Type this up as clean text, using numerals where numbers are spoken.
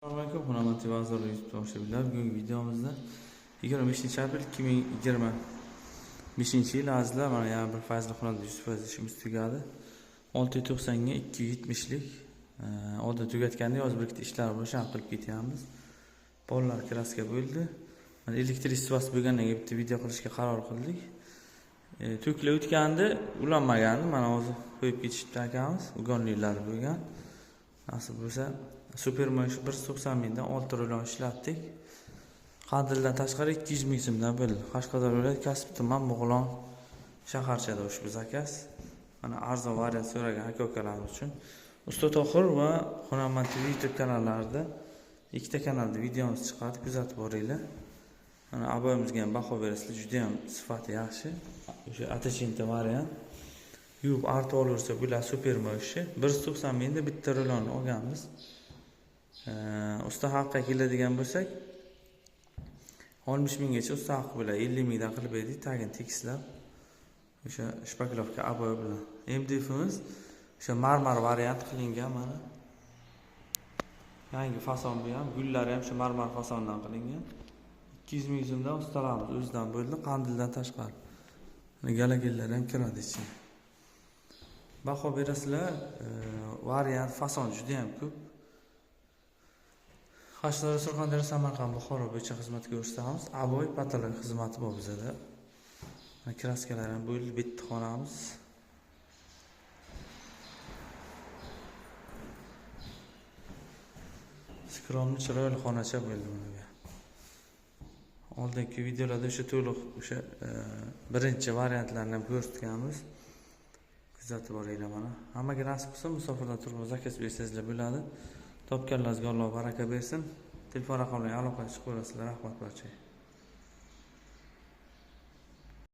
Assalomu alaykum, hurmatli vazir YouTube tomoshabinlar. Bugungi videomizda 25-aprel 2025-yil azizlar, mana yana bir fazli xonada 100% ishimiz tugadi. 690 ga 270 lik oldin tugatganda yozib birikti ishlar bor, sham qilib ketyapmiz. Bolalar klassga bo'ldi. Mana elektrik isitmasi bo'lgandan keyin bitta video qilishga qaror qildik. To'kla o'tgandi, ulanmagandi. Mana hozir qo'yib ketishdi akamiz, ugonlilar bo'lgan. Nasib bo'lsa Supermosh 190 mingdan 6 rulon ishlatdik. Qandildan tashqari 200 ming so'mdan bo'ldi. Qashqadaryo viloyati Kasb tuman Mo'g'lon shaharchada ushbu zakaz. Mana arzon variant so'ragan aka-ukalarimiz uchun Usta Tohir va Hunarmand TV YouTube kanallarida ikkita kanalda videomiz chiqadi, kuzatib boringlar. Mana aboyimizga ham baho berasizlar, juda ham sifati yaxshi. O'sha atachinta variant. Yuvib artib olaversa bular Supermosh 190 mingda bitta rulonni olganmiz. Usta haqqa keladigan bo'lsak 60 minggacha usta haqqi bilan 50 mingdan qilib edik, tagini tekislab. O'sha shpaklovka aboy bilan. MDFimiz o'sha marmar variant qilingan mana. Yangi fason bu ham, gullari ham shu marmar fasondan qilingan. 200 ming so'mdan ustalarimiz o'zidan bo'ldi, qandildan tashqari. Mana galagellar ham kiradi ichiga. Baho berasizlar, variant fason juda ham ko'p. Qashqadaryo, Surxondaryo, Samarqand, Buxoro bo'yicha xizmat ko'rsatamiz. Aboy patolog xizmati bor bizda. Mana kraskalar ham bo'ldi, bitta xonamiz. Skromli chiroyli xonacha bo'ldi bunga. Oldingi videolarda o'sha to'liq o'sha birinchi variantlarni ham ko'rsatganmiz. Kuzatib boringlar mana. Hammaga nasib qilsa musofirdan turib zakaz bersangizlar bo'ladi. Topganlaringizga Alloh baraka bersin. Telefon raqamlariga aloqa qilib qo'yasizlar. Rahmat barchaga.